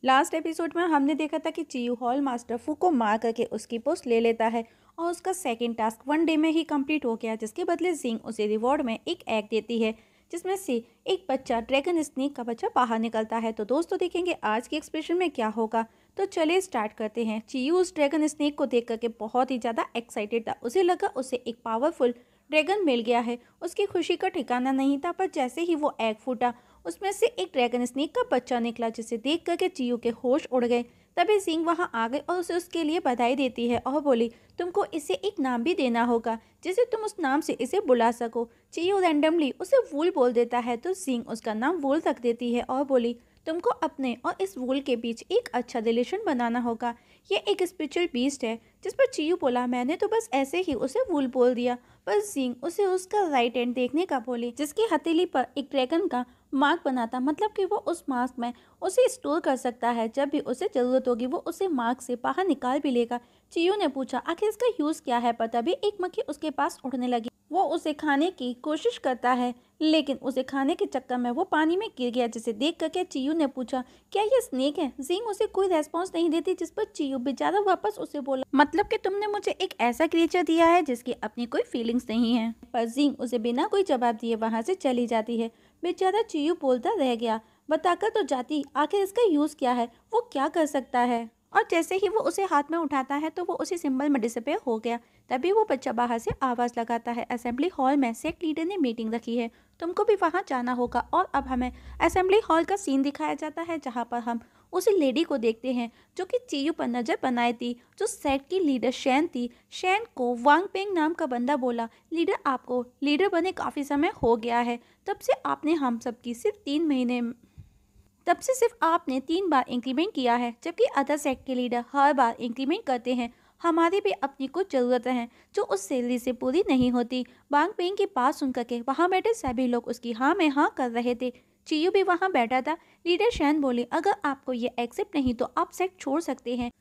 Last episode में हमने देखा था कि चियू हॉल मास्टर फू को मार करके उसकी पोस्ट ले लेता है और उसका सेकंड टास्क 1 डे में ही कंप्लीट हो गया, जिसके बदले जिंग उसे रिवॉर्ड में एक एग देती है जिसमें से एक बच्चा ड्रैगन स्नेक का बच्चा बाहर निकलता है। तो दोस्तों देखेंगे आज की एक्सप्रेशन में क्या होगा। तो चलिए स्टार्ट करते हैं। चियू उस ड्रैगन स्नेक को देख करके बहुत ही ज़्यादा एक्साइटेड था। उसे लगा उसे एक पावरफुल ड्रैगन मिल गया है। उसकी खुशी का ठिकाना नहीं था, पर जैसे ही वो एग फूटा उसमें से एक ड्रैगन स्नेक का बच्चा निकला, जिसे देख करके चियू के होश उड़ गए। तभी सिंह वहां आ गई और उसे उसके लिए बधाई देती है और बोली तुमको इसे एक नाम भी देना होगा जिसे तुम उस नाम से इसे बुला सको। चियू रैंडमली उसे वूल बोल देता है तो सिंह उसका नाम वूल रख देती है और बोली तुमको अपने और इस वूल के बीच एक अच्छा रिलेशन बनाना होगा। ये एक स्पिरिचुअल बीस्ट है। जिस पर चियू बोला मैंने तो बस ऐसे ही उसे वूल बोल दिया, पर सिंह उसे उसका राइट हैंड देखने का बोली जिसकी हथेली पर एक ड्रैगन का मार्क बनाता, मतलब कि वो उस मार्क में उसे स्टोर कर सकता है। जब भी उसे जरूरत होगी वो उसे मार्क से बाहर निकाल भी लेगा। चियू ने पूछा आखिर इसका यूज क्या है, पर तभी एक मक्खी उसके पास उड़ने लगी। वो उसे खाने की कोशिश करता है लेकिन उसे खाने के चक्कर में वो पानी में गिर गया, जिसे देख करके चियू ने पूछा क्या ये स्नेक है। जिंग उसे कोई रेस्पॉन्स नहीं देती, जिस पर चियू बेचारा वापस उसे बोला मतलब कि तुमने मुझे एक ऐसा क्रिएचर दिया है जिसकी अपनी कोई फीलिंग्स नहीं है। पर जिंग उसे बिना कोई जवाब दिए वहां से चली जाती है। बेचारा चियू बोलता रह गया बताकर तो जाती आखिर इसका यूज क्या है, वो क्या कर सकता है। और जैसे ही वो उसे हाथ में उठाता है तो वो उसी सिंबल में डिसअपीयर हो गया। तभी वो बच्चा बाहर से आवाज लगाता है असेंबली हॉल में सेक्ट लीडर ने मीटिंग रखी है, तुमको भी वहां जाना होगा। और अब हमें असेंबली हॉल का सीन दिखाया जाता है जहां पर हम उसी लेडी को देखते हैं जो कि चियू पर नजर बनाई थी, जो सेक्ट की लीडर शैन थी। शैन को वांग पेंग नाम का बंदा बोला लीडर आपको लीडर बने काफी समय हो गया है, तब से आपने हम सबकी सिर्फ 3 महीने तब से सिर्फ आपने 3 बार इंक्रीमेंट किया है, जबकि अदर सेक्ट के लीडर हर बार इंक्रीमेंट करते हैं। हमारी भी अपनी कुछ ज़रूरतें हैं जो उस सैलरी से पूरी नहीं होती। बांग पेंग की बात सुनकर के वहाँ बैठे सभी लोग उसकी हाँ में हाँ कर रहे थे। चियू भी वहाँ बैठा था। लीडर शैन बोली अगर आपको ये एक्सेप्ट नहीं तो आप सेक्ट छोड़ सकते हैं।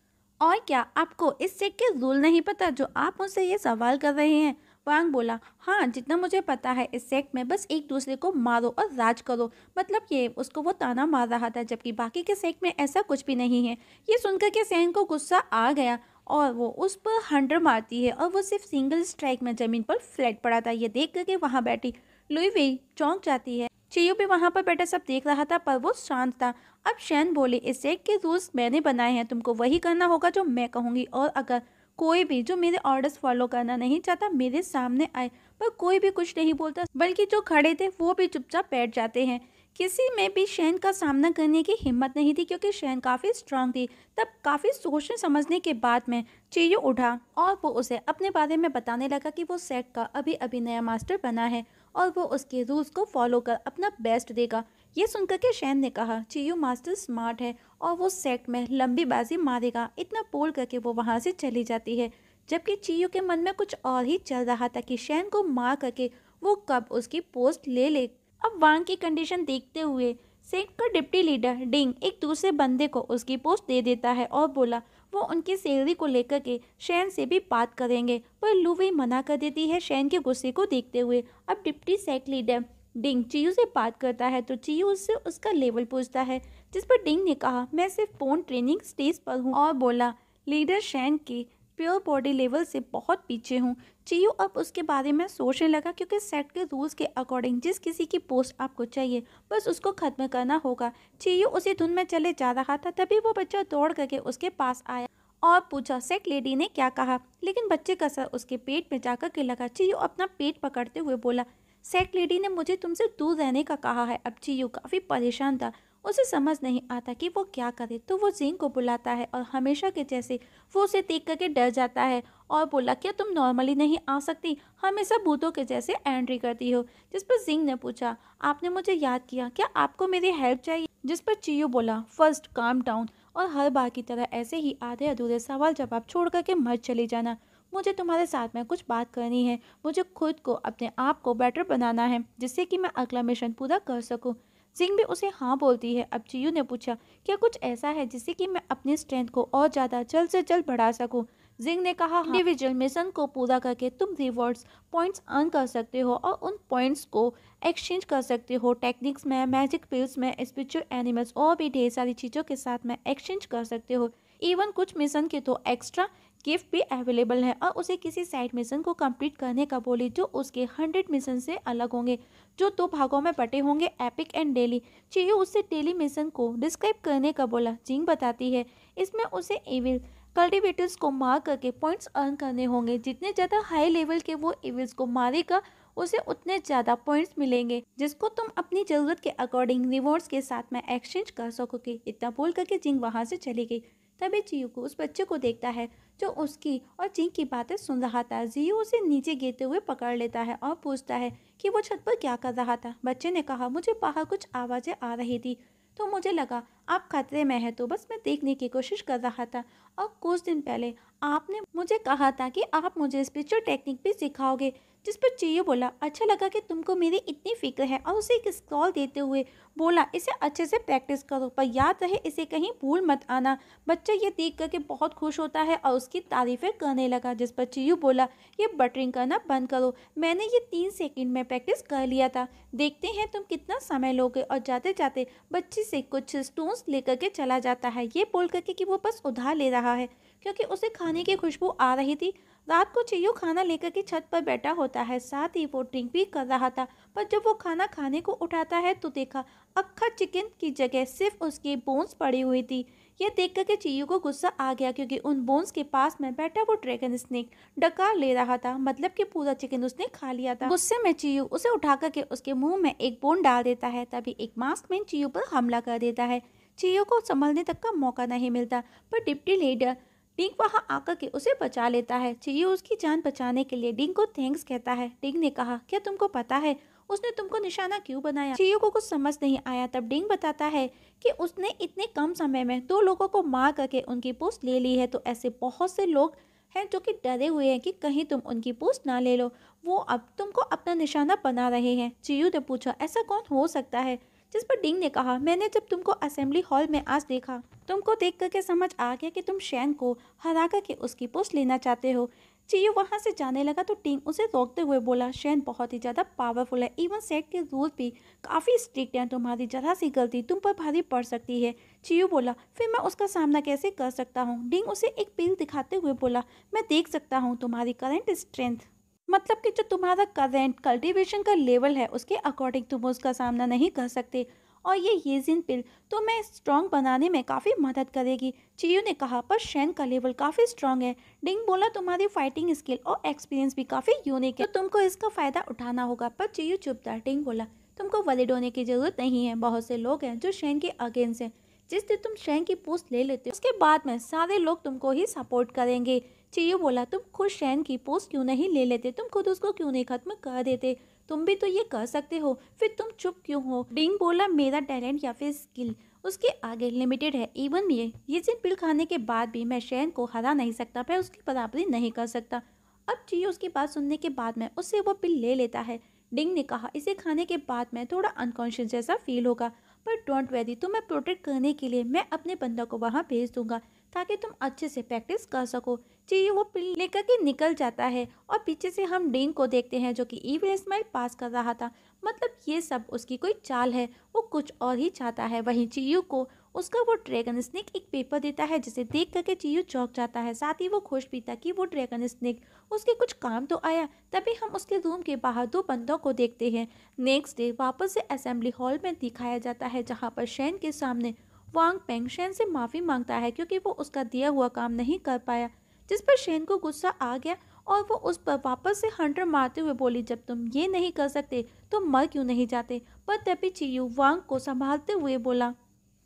और क्या आपको इस सेक्ट के रूल नहीं पता जो आप मुझसे ये सवाल कर रहे हैं। वांग बोला हाँ जितना मुझे पता है इस सेक्ट में बस एक दूसरे को मारो और राज करो, मतलब ये उसको वो ताना मार रहा था, जबकि बाकी के सेक्ट में ऐसा कुछ भी नहीं है। ये सुनकर के सैन को गुस्सा आ गया और वो उस पर हंटर मारती है और वो सिर्फ सिंगल स्ट्राइक में जमीन पर फ्लैट पड़ा था। ये देख करके वहाँ बैठी लुई वेई चौंक जाती है। चियू भी वहाँ पर बैठा सब देख रहा था पर वो शांत था। अब शैन बोली इस सेक्ट के रूल्स मैंने बनाए हैं, तुमको वही करना होगा जो मैं कहूँगी, और अगर कोई भी जो मेरे ऑर्डर्स फॉलो करना नहीं चाहता मेरे सामने आए। पर कोई भी कुछ नहीं बोलता, बल्कि जो खड़े थे वो भी चुपचाप बैठ जाते हैं। किसी में भी शैन का सामना करने की हिम्मत नहीं थी क्योंकि शैन काफ़ी स्ट्रांग थी। तब काफ़ी सोचने समझने के बाद में चियू उठा और वो उसे अपने बारे में बताने लगा कि वो सेट का अभी अभी नया मास्टर बना है और वो उसके रूल्स को फॉलो कर अपना बेस्ट देगा। ये सुनकर के शैन ने कहा चियू मास्टर स्मार्ट है और वो सेक्ट में लंबी बाजी मारेगा। इतना बोल करके वो वहाँ से चली जाती है, जबकि चियू के मन में कुछ और ही चल रहा था कि शैन को मार करके वो कब उसकी पोस्ट ले ले। अब वांग की कंडीशन देखते हुए सेक्ट का डिप्टी लीडर डिंग एक दूसरे बंदे को उसकी पोस्ट दे देता है और बोला वो उनकी सैलरी को लेकर के शैन से भी बात करेंगे, पर लुवी मना कर देती है शैन के गुस्से को देखते हुए। अब डिप्टी सेक्ट लीडर डिंग चियू से बात करता है तो चियू उससे उसका लेवल पूछता है, जिस पर डिंग ने कहा मैं सिर्फ पोन ट्रेनिंग स्टेज पर हूँ, और बोला लीडर शैन की प्योर बॉडी लेवल से बहुत पीछे हूँ। चियू अब उसके बारे में सोचने लगा क्योंकि सेट के रूल्स के अकॉर्डिंग जिस किसी की पोस्ट आपको चाहिए बस उसको खत्म करना होगा। चियू उसी धुन में चले जा रहा था, तभी वो बच्चा दौड़ करके उसके पास आया और पूछा सेक्ट लेडी ने क्या कहा, लेकिन बच्चे का सर उसके पेट में जाकर के लगा। चियू अपना पेट पकड़ते हुए बोला सेक्ट लेडी ने मुझे तुमसे दूर रहने का कहा है। अब चियू काफ़ी परेशान था, उसे समझ नहीं आता कि वो क्या करे, तो वो जिंग को बुलाता है और हमेशा के जैसे वो उसे देख करके डर जाता है और बोला क्या तुम नॉर्मली नहीं आ सकती, हमेशा भूतों के जैसे एंट्री करती हो। जिस पर जिंग ने पूछा आपने मुझे याद किया, क्या आपको मेरी हेल्प चाहिए। जिस पर चियू बोला फर्स्ट काम डाउन, और हर बार की तरह ऐसे ही आधे अधूरे सवाल जवाब छोड़ करके मत चली जाना। मुझे तुम्हारे साथ में कुछ बात करनी है, मुझे खुद को अपने आप को बेटर बनाना है जिससे कि मैं अगला मिशन पूरा कर सकूं। जिंग भी उसे हाँ बोलती है। अब चियू ने पूछा क्या कुछ ऐसा है जिससे कि मैं अपनी स्ट्रेंथ को और ज़्यादा जल्द से जल्द बढ़ा सकूं। जिंग ने कहा, इंडिविजुअल मिशन को पूरा करके तुम रिवॉर्ड्स पॉइंट्स अर्न कर सकते हो और उन पॉइंट्स को एक्सचेंज कर सकते हो टेक्निक्स में, मैजिक पिल्स में, स्पिरिचुअल एनिमल्स और भी ढेर सारी चीज़ों के साथ में एक्सचेंज कर सकते हो। इवन कुछ मिशन के तो एक्स्ट्रा गिफ्ट भी अवेलेबल है। और उसे किसी साइड मिशन को कंप्लीट करने का बोली जो उसके 100 मिशन से अलग होंगे, जो 2 भागों में बटे होंगे, एपिक एंड डेली। चियो उससे डेली मिशन को डिस्क्राइब करने का बोला। जिंग बताती है इसमें उसे एविल कल्टिवेटर्स को मार करके पॉइंट्स अर्न करने होंगे। जितने ज़्यादा हाई लेवल के वो एविल्स को मारेगा उसे उतने ज़्यादा पॉइंट्स मिलेंगे, जिसको तुम अपनी ज़रूरत के अकॉर्डिंग रिवॉर्ड्स के साथ में एक्सचेंज कर सकोगे। इतना बोल करके जिंग वहाँ से चली गई। तभी चियो को उस बच्चे को देखता है जो उसकी और जिंग की बातें सुन रहा था। जियो उसे नीचे गिरते हुए पकड़ लेता है और पूछता है कि वो छत पर क्या कर रहा था। बच्चे ने कहा, मुझे बाहर कुछ आवाज़ें आ रही थी तो मुझे लगा आप खतरे में हैं, तो बस मैं देखने की कोशिश कर रहा था। और कुछ दिन पहले आपने मुझे कहा था कि आप मुझे स्पिरिचुअल टेक्निक भी सिखाओगे। जिस पर चियो बोला, अच्छा लगा कि तुमको मेरी इतनी फिक्र है, और उसे एक स्क्रॉल देते हुए बोला, इसे अच्छे से प्रैक्टिस करो पर याद रहे इसे कहीं भूल मत आना। बच्चा ये देख करके बहुत खुश होता है और उसकी तारीफें करने लगा। जिस पर चियो बोला, ये बटरिंग करना बंद करो, मैंने ये 3 सेकंड में प्रैक्टिस कर लिया था, देखते हैं तुम कितना समय लोगे। और जाते जाते बच्ची से कुछ स्टोन्स लेकर के चला जाता है, ये बोल करके कि वो बस उधार ले रहा है क्योंकि उसे खाने की खुशबू आ रही थी। रात को चियो खाना लेकर के छत पर बैठा होता है, साथ ही वो ड्रिंक भी कर रहा था। पर जब वो खाना खाने को उठाता है तो देखा अक्खा चिकन की जगह सिर्फ उसकी बोन्स पड़ी हुई थी। ये देख कर के चियो को गुस्सा आ गया क्योंकि उन बोन्स के पास में बैठा वो ड्रैगन स्नेक डकार ले रहा था, मतलब कि पूरा चिकन उसने खा लिया था। गुस्से में चियो उसे उठा करके उसके मुंह में एक बोन डाल देता है। तभी एक मास्कमैन चियो पर हमला कर देता है। चियो को संभलने तक का मौका नहीं मिलता, पर डिप्टी लीडर डिंग वहां आकर के उसे बचा लेता है। चियो उसकी जान बचाने के लिए डिंग को थैंक्स कहता है। डिंग ने कहा, क्या तुमको पता है उसने तुमको निशाना क्यों बनाया? चियो को कुछ समझ नहीं आया। तब डिंग बताता है कि उसने इतने कम समय में 2 लोगों को मार करके उनकी पोस्ट ले ली है, तो ऐसे बहुत से लोग हैं जो कि डरे हुए हैं कि कहीं तुम उनकी पोस्ट ना ले लो, वो अब तुमको अपना निशाना बना रहे हैं। चियो ने पूछा, ऐसा कौन हो सकता है? जिस पर डिंग ने कहा, मैंने जब तुमको असेंबली हॉल में आज देखा, तुमको देख करके समझ आ गया कि तुम शैन को हरा करके उसकी पोस्ट लेना चाहते हो। चियो वहां से जाने लगा तो डिंग उसे रोकते हुए बोला, शैन बहुत ही ज़्यादा पावरफुल है, इवन सेट के रूल भी काफ़ी स्ट्रिक्ट हैं, तुम्हारी जरा सी गलती तुम पर भारी पड़ सकती है। चियो बोला, फिर मैं उसका सामना कैसे कर सकता हूँ? डिंग उसे एक पिल दिखाते हुए बोला, मैं देख सकता हूँ तुम्हारी करंट स्ट्रेंथ, मतलब कि जो तुम्हारा करंट कल्टीवेशन का लेवल है उसके अकॉर्डिंग तुम उसका सामना नहीं कर सकते, और ये येजिन पिल तुम्हें स्ट्रॉन्ग बनाने में काफ़ी मदद करेगी। चियो ने कहा, पर शैन का लेवल काफ़ी स्ट्रॉन्ग है। डिंग बोला, तुम्हारी फाइटिंग स्किल और एक्सपीरियंस भी काफ़ी यूनिक है, तो तुमको इसका फ़ायदा उठाना होगा। पर चियो चुप था। डिंग बोला, तुमको वरीड होने की ज़रूरत नहीं है, बहुत से लोग हैं जो शैन के अगेंस्ट हैं। जिस दिन तुम शैन की पोस्ट ले लेते हो उसके बाद में सारे लोग तुमको ही सपोर्ट करेंगे। चियो बोला, तुम खुद शैन की पोस्ट क्यों नहीं ले लेते? तुम खुद उसको क्यों नहीं खत्म कर देते? तुम भी तो ये कर सकते हो, फिर तुम चुप क्यों हो? डिंग बोला, मेरा टैलेंट या फिर स्किल उसके आगे लिमिटेड है। इवन ये जिन पिल खाने के बाद भी मैं शैन को हरा नहीं सकता, मैं उसकी बराबरी नहीं कर सकता। अब चियो उसकी बात सुनने के बाद में उससे वो पिल ले लेता है। डिंग ने कहा, इसे खाने के बाद में थोड़ा अनकॉन्शियस जैसा फील होगा, पर डोंट वेरी, तुम्हें प्रोटेक्ट करने के लिए मैं अपने बंदा को वहाँ भेज दूंगा ताकि तुम अच्छे से प्रैक्टिस कर सको। चियो वो पिल लेकर के निकल जाता है और पीछे से हम डिंग को देखते हैं जो कि इविल स्माइल पास कर रहा था। मतलब ये सब उसकी कोई चाल है, वो कुछ और ही चाहता है। वहीं चियो को उसका वो ड्रैगन स्नेक एक पेपर देता है जिसे देख करके चियो चौंक जाता है। साथ ही वो खुश भी था कि वो ड्रैगन स्नेक उसके कुछ काम तो आया। तभी हम उसके रूम के बाहर 2 बंदों को देखते हैं। नेक्स्ट डे वापस से असेंबली हॉल में दिखाया जाता है जहाँ पर शैन के सामने वांग पेंग शैन से माफ़ी मांगता है क्योंकि वो उसका दिया हुआ काम नहीं कर पाया। जिस पर शैन को गुस्सा आ गया और वो उस पर वापस से हंटर मारते हुए बोली, जब तुम ये नहीं कर सकते तो मर क्यों नहीं जाते? पर तभी चियो वांग को संभालते हुए बोला,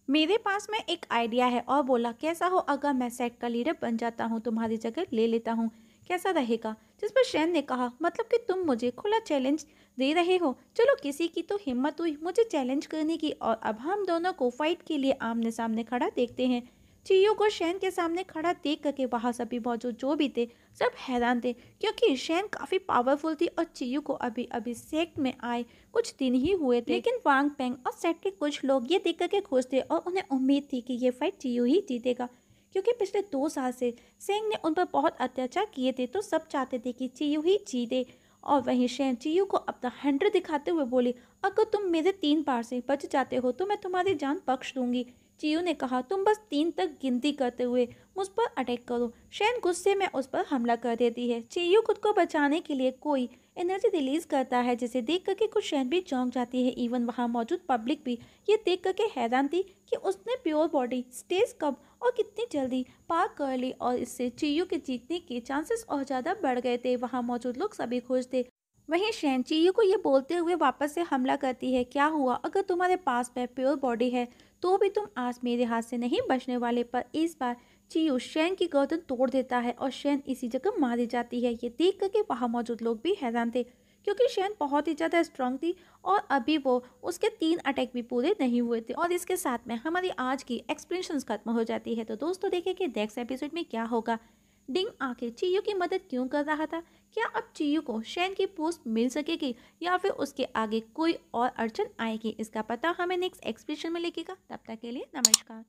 मेरे पास में एक आइडिया है, और बोला, कैसा हो अगर मैं सेट का लीडर बन जाता हूँ, तुम्हारी जगह ले लेता हूँ, कैसा रहेगा? जिस पर शैन ने कहा, मतलब कि तुम मुझे खुला चैलेंज दे रहे हो? चलो, किसी की तो हिम्मत हुई मुझे चैलेंज करने की, और अब हम दोनों को फाइट के लिए आमने सामने खड़ा देखते हैं। चियो को शैन के सामने खड़ा देख करके वहाँ सभी मौजूद जो भी थे सब हैरान थे क्योंकि शैन काफ़ी पावरफुल थी और चियो को अभी अभी सेट में आए कुछ दिन ही हुए थे। लेकिन वांग पेंग और सेट के कुछ लोग ये देख करके खुश थे और उन्हें उम्मीद थी कि ये फाइट चियो ही जीतेगा क्योंकि पिछले 2 साल से सेंग ने उन पर बहुत अत्याचार किए थे, तो सब चाहते थे कि चियू ही जीते। और वहीं शेन चियू को अपना हैंडर दिखाते हुए बोली, अगर तुम मेरे 3 बार से बच जाते हो तो मैं तुम्हारी जान बख्श दूंगी। चियू ने कहा, तुम बस 3 तक गिनती करते हुए मुझ पर अटैक करो। शेन गुस्से में उस पर हमला कर देती है। चियू खुद को बचाने के लिए कोई एनर्जी रिलीज करता है, जिसे देख करके खुद शेन भी चौंक जाती है। इवन वहाँ मौजूद पब्लिक भी ये देख करके हैरान थी कि उसने प्योर बॉडी स्टेज कब और कितनी जल्दी पार कर ली, और इससे चियू के जीतने के चांसेस और ज़्यादा बढ़ गए थे। वहाँ मौजूद लोग सभी खुश थे। वहीं शेन चियू को ये बोलते हुए वापस से हमला करती है, क्या हुआ अगर तुम्हारे पास में प्योर बॉडी है तो भी तुम आज मेरे हाथ से नहीं बचने वाले। पर इस बार चियू शेन की गर्दन तोड़ देता है और शेन इसी जगह मारी जाती है। ये देख करके वहाँ मौजूद लोग भी हैरान थे, क्योंकि शेन बहुत ही ज़्यादा स्ट्रांग थी और अभी वो उसके 3 अटैक भी पूरे नहीं हुए थे। और इसके साथ में हमारी आज की एक्सप्लेनेशन खत्म हो जाती है। तो दोस्तों देखें कि नेक्स्ट एपिसोड में क्या होगा। डिंग आखिर चियू की मदद क्यों कर रहा था? क्या अब चियू को शेन की पोस्ट मिल सकेगी या फिर उसके आगे कोई और अड़चन आएगी? इसका पता हमें नेक्स्ट एक्सप्लेनेशन में लगेगा। तब तक के लिए नमस्कार।